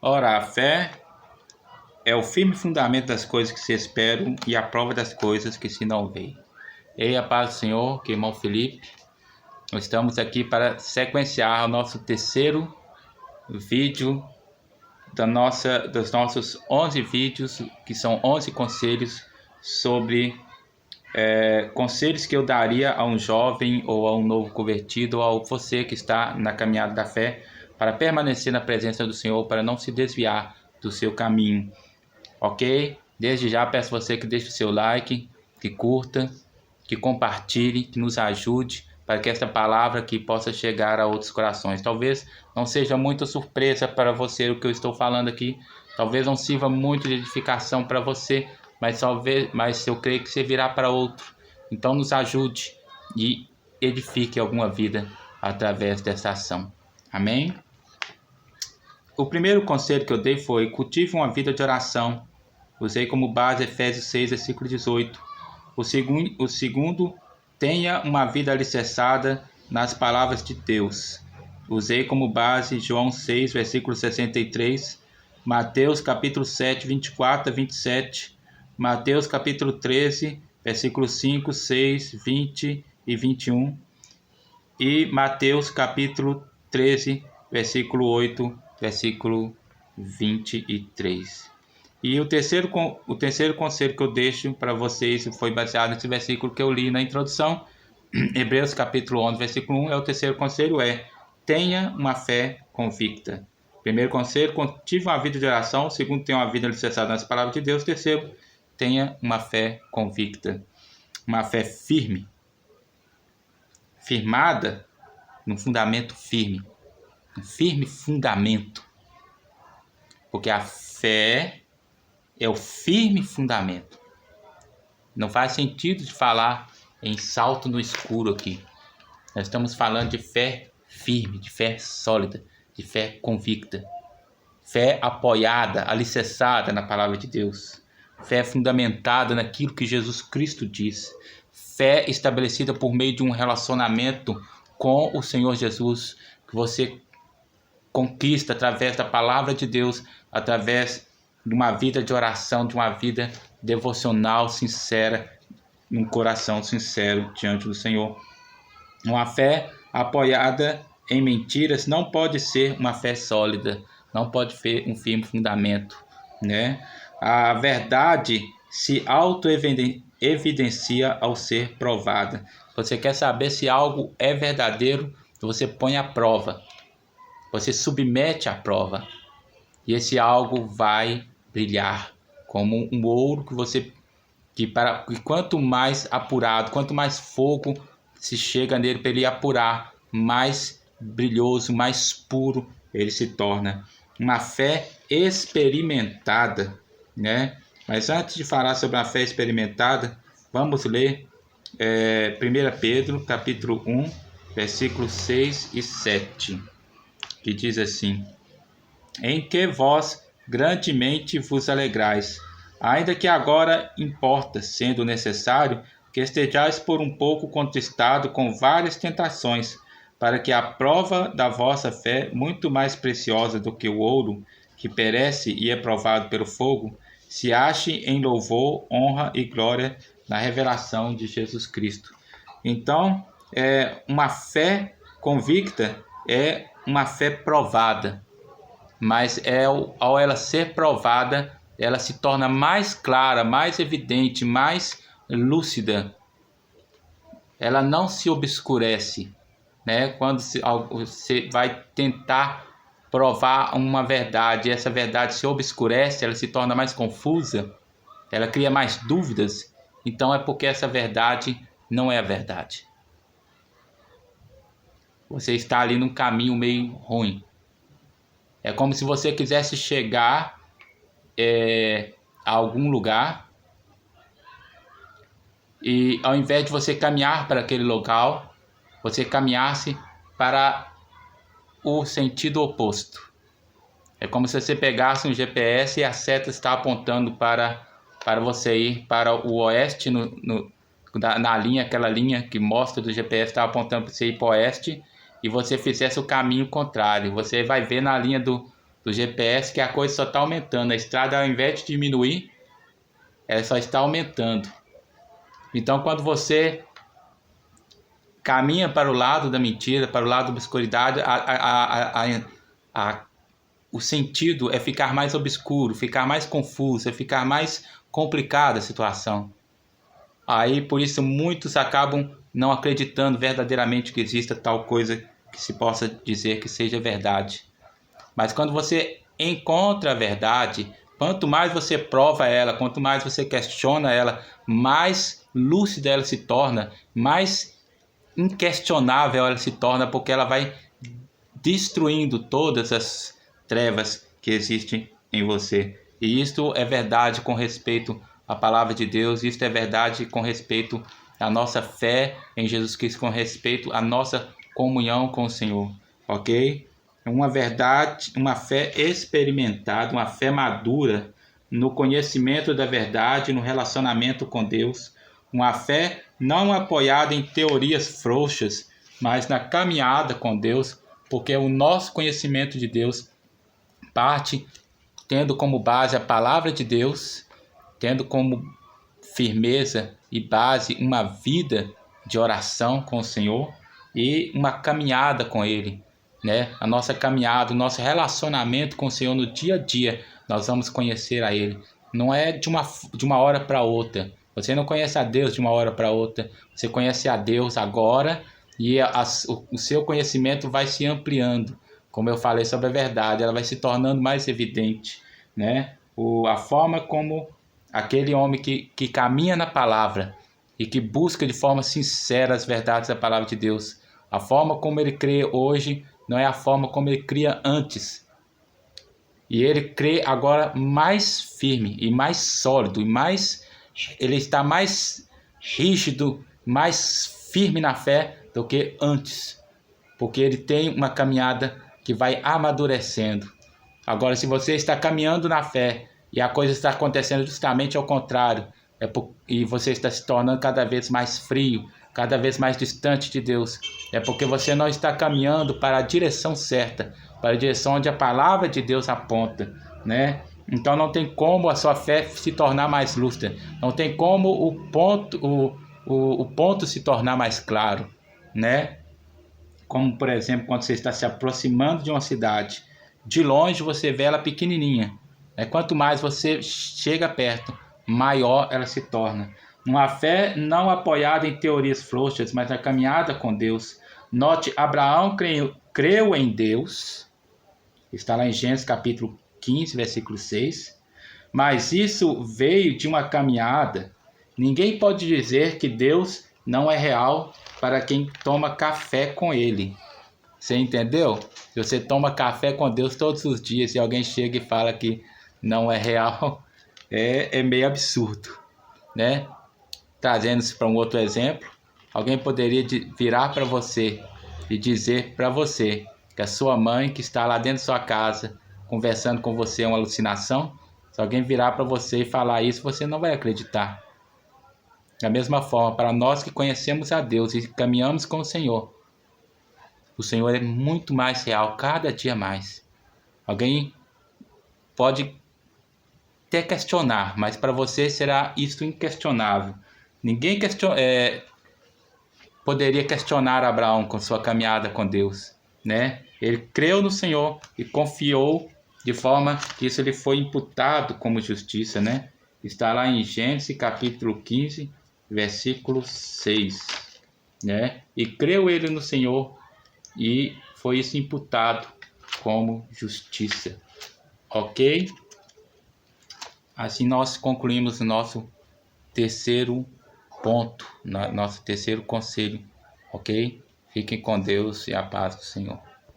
Ora, a fé é o firme fundamento das coisas que se esperam e a prova das coisas que se não veem. Ei, a paz do Senhor, que irmão Felipe, nós estamos aqui para sequenciar o nosso terceiro vídeo dos nossos 11 vídeos, que são 11 conselhos sobre conselhos que eu daria a um jovem ou a um novo convertido ou a você que está na caminhada da fé para permanecer na presença do Senhor, para não se desviar do seu caminho. Ok? Desde já peço você que deixe o seu like, que curta, que compartilhe, que nos ajude para que esta palavra aqui possa chegar a outros corações. Talvez não seja muita surpresa para você o que eu estou falando aqui, talvez não sirva muito de edificação para você, mas eu creio que servirá para outro. Então nos ajude e edifique alguma vida através dessa ação. Amém? O primeiro conselho que eu dei foi: cultive uma vida de oração. Usei como base Efésios 6, versículo 18. O segundo, tenha uma vida alicerçada nas palavras de Deus. Usei como base João 6, versículo 63, Mateus capítulo 7, 24 a 27, Mateus capítulo 13, versículos 5, 6, 20 e 21 e Mateus capítulo 13, versículo 8, versículo 23. E o terceiro conselho que eu deixo para vocês foi baseado nesse versículo que eu li na introdução, Hebreus capítulo 11, versículo 1, o terceiro conselho tenha uma fé convicta. Primeiro conselho, cultive uma vida de oração. Segundo, tenha uma vida alicerçada nas palavras de Deus. Terceiro, tenha uma fé convicta, uma fé firme, firmada num fundamento firme, um firme fundamento, porque a fé é o firme fundamento. Não faz sentido de falar em salto no escuro aqui. Nós estamos falando de fé firme, de fé sólida, de fé convicta. Fé apoiada, alicerçada na palavra de Deus. Fé fundamentada naquilo que Jesus Cristo diz. Fé estabelecida por meio de um relacionamento com o Senhor Jesus, que você conquista através da palavra de Deus, através de uma vida de oração, de uma vida devocional sincera, num coração sincero diante do Senhor. Uma fé apoiada em mentiras não pode ser uma fé sólida, não pode ter um firme fundamento, né? A verdade se auto-evidencia ao ser provada. Você quer saber se algo é verdadeiro, você põe à prova, você submete à prova, e esse algo vai brilhar como um ouro que quanto mais apurado, quanto mais fogo se chega nele para ele apurar, mais brilhoso, mais puro ele se torna. Uma fé experimentada, né? Mas antes de falar sobre a fé experimentada, vamos ler 1 Pedro capítulo 1, versículos 6 e 7, que diz assim: em que vós grandemente vos alegrais, ainda que agora importa, sendo necessário, que estejais por um pouco contristado com várias tentações, para que a prova da vossa fé, muito mais preciosa do que o ouro, que perece e é provado pelo fogo, se ache em louvor, honra e glória na revelação de Jesus Cristo. Então, uma fé convicta é uma fé provada, mas ao ela ser provada, ela se torna mais clara, mais evidente, mais lúcida. Ela não se obscurece, né? Quando você vai tentar provar uma verdade, essa verdade se obscurece, ela se torna mais confusa, ela cria mais dúvidas, então é porque essa verdade não é a verdade. Você está ali num caminho meio ruim. É como se você quisesse chegar a algum lugar e ao invés de você caminhar para aquele local, você caminhasse para o sentido oposto. É como se você pegasse um GPS e a seta está apontando para você ir para o oeste, na linha, aquela linha que mostra do GPS está apontando para você ir para o oeste, e você fizesse o caminho contrário. Você vai ver na linha do GPS que a coisa só está aumentando. A estrada, ao invés de diminuir, ela só está aumentando. Então, quando você caminha para o lado da mentira, para o lado da obscuridade, o sentido é ficar mais obscuro, ficar mais confuso, é ficar mais complicada a situação. Aí, por isso, muitos acabam não acreditando verdadeiramente que exista tal coisa que se possa dizer que seja verdade. Mas quando você encontra a verdade, quanto mais você prova ela, quanto mais você questiona ela, mais lúcida ela se torna, mais inquestionável ela se torna, porque ela vai destruindo todas as trevas que existem em você. E isto é verdade com respeito à palavra de Deus, isto é verdade com respeito à nossa fé em Jesus Cristo, com respeito à nossa comunhão com o Senhor, ok? Uma verdade, uma fé experimentada, uma fé madura no conhecimento da verdade, no relacionamento com Deus, uma fé não apoiada em teorias frouxas, mas na caminhada com Deus, porque o nosso conhecimento de Deus parte tendo como base a palavra de Deus, tendo como firmeza e base uma vida de oração com o Senhor e uma caminhada com Ele, né? A nossa caminhada, o nosso relacionamento com o Senhor no dia a dia, nós vamos conhecer a Ele. Não é de uma hora para outra. Você não conhece a Deus de uma hora para outra. Você conhece a Deus agora e o seu conhecimento vai se ampliando. Como eu falei sobre a verdade, ela vai se tornando mais evidente, né? A forma como aquele homem que caminha na palavra e que busca de forma sincera as verdades da palavra de Deus, a forma como ele crê hoje não é a forma como ele cria antes. E ele crê agora mais firme e mais sólido, ele está mais rígido, mais firme na fé do que antes, porque ele tem uma caminhada que vai amadurecendo. Agora, se você está caminhando na fé e a coisa está acontecendo justamente ao contrário, e você está se tornando cada vez mais frio, cada vez mais distante de Deus, é porque você não está caminhando para a direção certa, para a direção onde a palavra de Deus aponta, né? Então não tem como a sua fé se tornar mais lúcida, não tem como o ponto se tornar mais claro, né? Como, por exemplo, quando você está se aproximando de uma cidade, de longe você vê ela pequenininha. Quanto mais você chega perto, maior ela se torna. Uma fé não apoiada em teorias frouxas, mas na caminhada com Deus. Note, Abraão creu em Deus. Está lá em Gênesis capítulo 15, versículo 6. Mas isso veio de uma caminhada. Ninguém pode dizer que Deus não é real para quem toma café com ele. Você entendeu? Se você toma café com Deus todos os dias e alguém chega e fala que não é real, é meio absurdo, né? Trazendo-se para um outro exemplo, alguém poderia virar para você e dizer para você que a sua mãe que está lá dentro da sua casa conversando com você é uma alucinação. Se alguém virar para você e falar isso, você não vai acreditar. Da mesma forma, para nós que conhecemos a Deus e caminhamos com o Senhor é muito mais real, cada dia mais. Alguém pode até questionar, mas para você será isso inquestionável. Ninguém poderia questionar Abraão com sua caminhada com Deus, né? Ele creu no Senhor e confiou de forma que isso lhe foi imputado como justiça, né? Está lá em Gênesis capítulo 15, versículo 6, né? E creu ele no Senhor e foi isso imputado como justiça, ok? Assim nós concluímos o nosso terceiro ponto, nosso terceiro conselho, ok? Fiquem com Deus e a paz do Senhor.